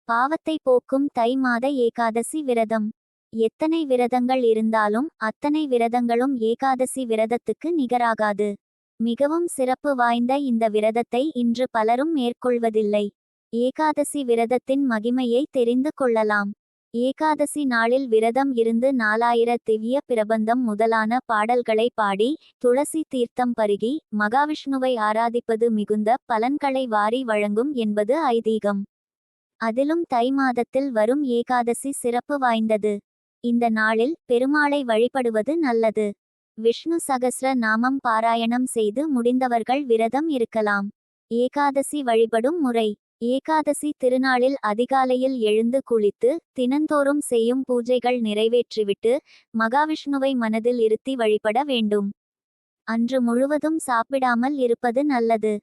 பாவத்தை போக்கும் தை மாத ஏகாதசி விரதம். எத்தனை விரதங்கள் இருந்தாலும் அத்தனை விரதங்களும் ஏகாதசி விரதத்துக்கு நிகராகாது. மிகவும் சிறப்பு வாய்ந்த இந்த விரதத்தை இன்று பலரும் மேற்கொள்வதில்லை. ஏகாதசி விரதத்தின் மகிமையை தெரிந்து கொள்ளலாம். ஏகாதசி நாளில் விரதம் இருந்து 4000 திவ்ய பிரபந்தம் முதலான பாடல்களை பாடி துளசி தீர்த்தம் பருகி மகாவிஷ்ணுவை ஆராதிப்பது மிகுந்த பலன்களை வாரி வழங்கும் என்பது ஐதீகம். அதிலும் தை மாதத்தில் வரும் ஏகாதசி சிறப்பு வாய்ந்தது. இந்த நாளில் பெருமாளை வழிபடுவது நல்லது. விஷ்ணு சகஸ்ர நாமம் பாராயணம் செய்து முடிந்தவர்கள் விரதம் இருக்கலாம். ஏகாதசி வழிபடும் முறை. ஏகாதசி திருநாளில் அதிகாலையில் எழுந்து குளித்து தினந்தோறும் செய்யும் பூஜைகள் நிறைவேற்றிவிட்டு மகாவிஷ்ணுவை மனதில் இருத்தி வழிபட வேண்டும். அன்று முழுவதும் சாப்பிடாமல் இருப்பது நல்லது.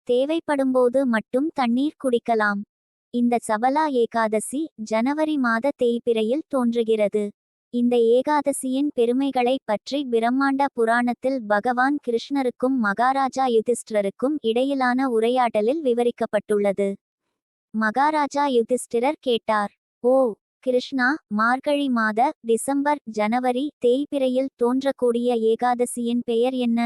தேவைப்படும்போது மட்டும் தண்ணீர் குடிக்கலாம். இந்த சபலா ஏகாதசி ஜனவரி மாத தேய்பிறையில் தோன்றுகிறது. இந்த ஏகாதசியின் பெருமைகளை பற்றி பிரம்மாண்ட புராணத்தில் பகவான் கிருஷ்ணருக்கும் மகாராஜா யுதிஷ்டிரருக்கும் இடையிலான உரையாடலில் விவரிக்கப்பட்டுள்ளது. மகாராஜா யுதிஷ்டிரர் கேட்டார், ஓ கிருஷ்ணா, மார்கழி மாத டிசம்பர் ஜனவரி தேய்பிறையில் தோன்றக்கூடிய ஏகாதசியின் பெயர் என்ன?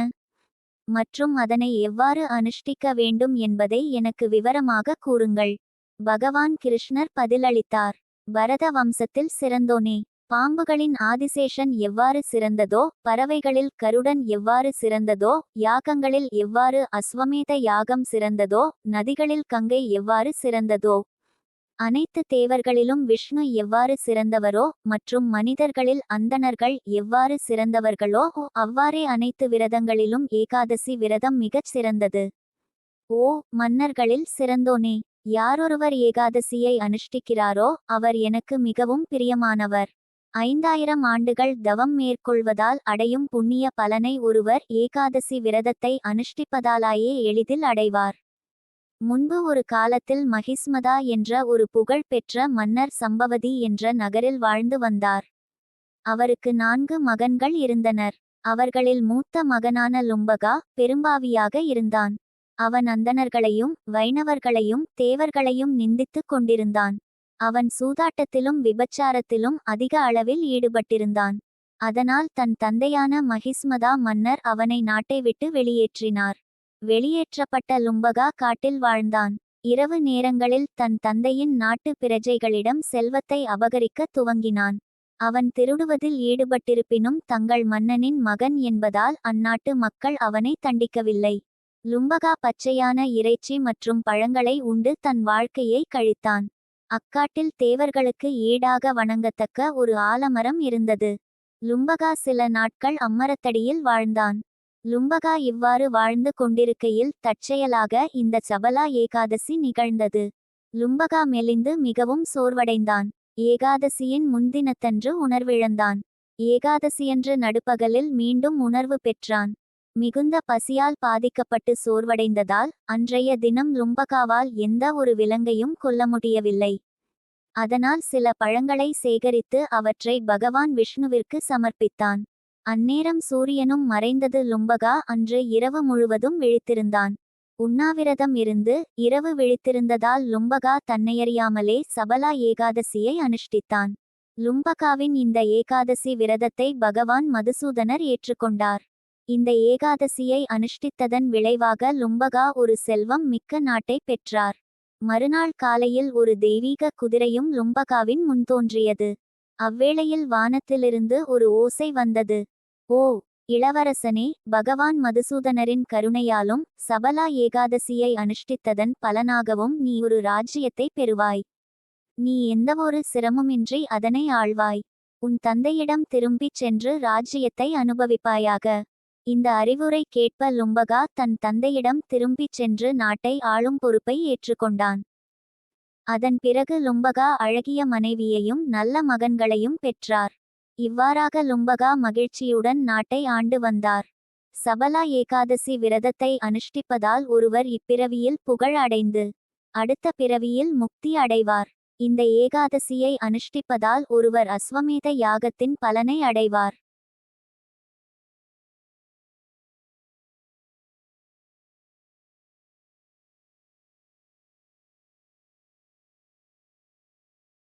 மற்றும் அதனை எவ்வாறு அனுஷ்டிக்க வேண்டும் என்பதை எனக்கு விவரமாக கூறுங்கள். பகவான் கிருஷ்ணர் பதிலளித்தார், பரத வம்சத்தில் சிறந்தோனே, பாம்புகளின் ஆதிசேஷன் எவ்வாறு சிறந்ததோ, பறவைகளில் கருடன் எவ்வாறு சிறந்ததோ, யாகங்களில் எவ்வாறு அஸ்வமேத யாகம் சிறந்ததோ, நதிகளில் கங்கை எவ்வாறு சிறந்ததோ, அனைத்து தேவர்களிலும் விஷ்ணு எவ்வாறு சிறந்தவரோ, மற்றும் மனிதர்களில் அந்தணர்கள் எவ்வாறு சிறந்தவர்களோ அவ்வாறே அனைத்து விரதங்களிலும் ஏகாதசி விரதம் மிகச் சிறந்தது. ஓ மன்னர்களில் சிறந்தோனே, யாரொருவர் ஏகாதசியை அனுஷ்டிக்கிறாரோ அவர் எனக்கு மிகவும் பிரியமானவர். 5000 ஆண்டுகள் தவம் மேற்கொள்வதால் அடையும் புண்ணிய பலனை ஒருவர் ஏகாதசி விரதத்தை அனுஷ்டிப்பதாலாயே எளிதில் அடைவார். முன்பு ஒரு காலத்தில் மகிஸ்மதா என்ற ஒரு புகழ் பெற்ற மன்னர் சம்பவதி என்ற நகரில் வாழ்ந்து வந்தார். அவருக்கு 4 மகன்கள் இருந்தனர். அவர்களில் மூத்த மகனான லும்பகா பெரும்பாவியாக இருந்தான். அவன் அந்தணர்களையும் வைணவர்களையும் தேவர்களையும் நிந்தித்துக் கொண்டிருந்தான். அவன் சூதாட்டத்திலும் விபச்சாரத்திலும் அதிக அளவில் ஈடுபட்டிருந்தான். அதனால் தன் தந்தையான மகிஸ்மதா மன்னர் அவனை நாட்டை விட்டு வெளியேற்றினார். வெளியேற்றப்பட்ட லும்பகா காட்டில் வாழ்ந்தான். இரவு நேரங்களில் தன் தந்தையின் நாட்டு பிரஜைகளிடம் செல்வத்தை அபகரிக்க துவங்கினான். அவன் திருடுவதில் ஈடுபட்டிருப்பினும் தங்கள் மன்னனின் மகன் என்பதால் அந்நாட்டு மக்கள் அவனை தண்டிக்கவில்லை. லும்பகா பச்சையான இறைச்சி மற்றும் பழங்களை உண்டு தன் வாழ்க்கையை கழித்தான். அக்காட்டில் தேவர்களுக்கு ஈடாக வணங்கத்தக்க ஒரு ஆலமரம் இருந்தது. லும்பகா சில நாட்கள் அம்மரத்தடியில் வாழ்ந்தான். லும்பகா இவ்வாறு வாழ்ந்து கொண்டிருக்கையில் தற்செயலாக இந்த சபலா ஏகாதசி நிகழ்ந்தது. லும்பகா மெலிந்து மிகவும் சோர்வடைந்தான். ஏகாதசியின் முன்தினத்தன்று உணர்விழந்தான். ஏகாதசியன்று நடுப்பகலில் மீண்டும் உணர்வு பெற்றான். மிகுந்த பசியால் பாதிக்கப்பட்டு சோர்வடைந்ததால் அன்றைய தினம் லும்பகாவால் எந்த ஒரு விலங்கையும் கொல்ல முடியவில்லை. அதனால் சில பழங்களை சேகரித்து அவற்றை பகவான் விஷ்ணுவிற்கு சமர்ப்பித்தான். அந்நேரம் சூரியனும் மறைந்தது. லும்பகா அன்று இரவு முழுவதும் விழித்திருந்தான். உண்ணாவிரதம் இருந்து இரவு விழித்திருந்ததால் லும்பகா தன்னையறியாமலே சபலா ஏகாதசியை அனுஷ்டித்தான். லும்பகாவின் இந்த ஏகாதசி விரதத்தை பகவான் மதுசூதனர் ஏற்றுக்கொண்டார். இந்த ஏகாதசியை அனுஷ்டித்ததன் விளைவாக லும்பகா ஒரு செல்வம் மிக்க நாட்டை பெற்றார். மறுநாள் காலையில் ஒரு தெய்வீக குதிரையும் லும்பகாவின் முன் தோன்றியது. அவ்வேளையில் வானத்திலிருந்து ஒரு ஓசை வந்தது. ஓ இளவரசனே, பகவான் மதுசூதனரின் கருணையாலும் சபலா ஏகாதசியை அனுஷ்டித்ததன் பலனாகவும் நீ ஒரு ராஜ்யத்தை பெறுவாய். நீ எந்தவொரு சிரமமின்றி அதனை ஆள்வாய். உன் தந்தையிடம் திரும்பிச் சென்று ராஜ்யத்தை அனுபவிப்பாயாக. இந்த அறிவுரை கேட்ப லும்பகா தன் தந்தையிடம் திரும்பிச் சென்று நாட்டை ஆளும் பொறுப்பை ஏற்றுக்கொண்டான். அதன் பிறகு லும்பகா அழகிய மனைவியையும் நல்ல மகன்களையும் பெற்றார். இவ்வாறாக லும்பகா மகிழ்ச்சியுடன் நாட்டை ஆண்டு வந்தார். சபலா ஏகாதசி விரதத்தை அனுஷ்டிப்பதால் ஒருவர் இப்பிறவியில் புகழ் அடைந்து அடுத்த பிறவியில் முக்தி அடைவார். இந்த ஏகாதசியை அனுஷ்டிப்பதால் ஒருவர் அஸ்வமேத யாகத்தின் பலனை அடைவார்.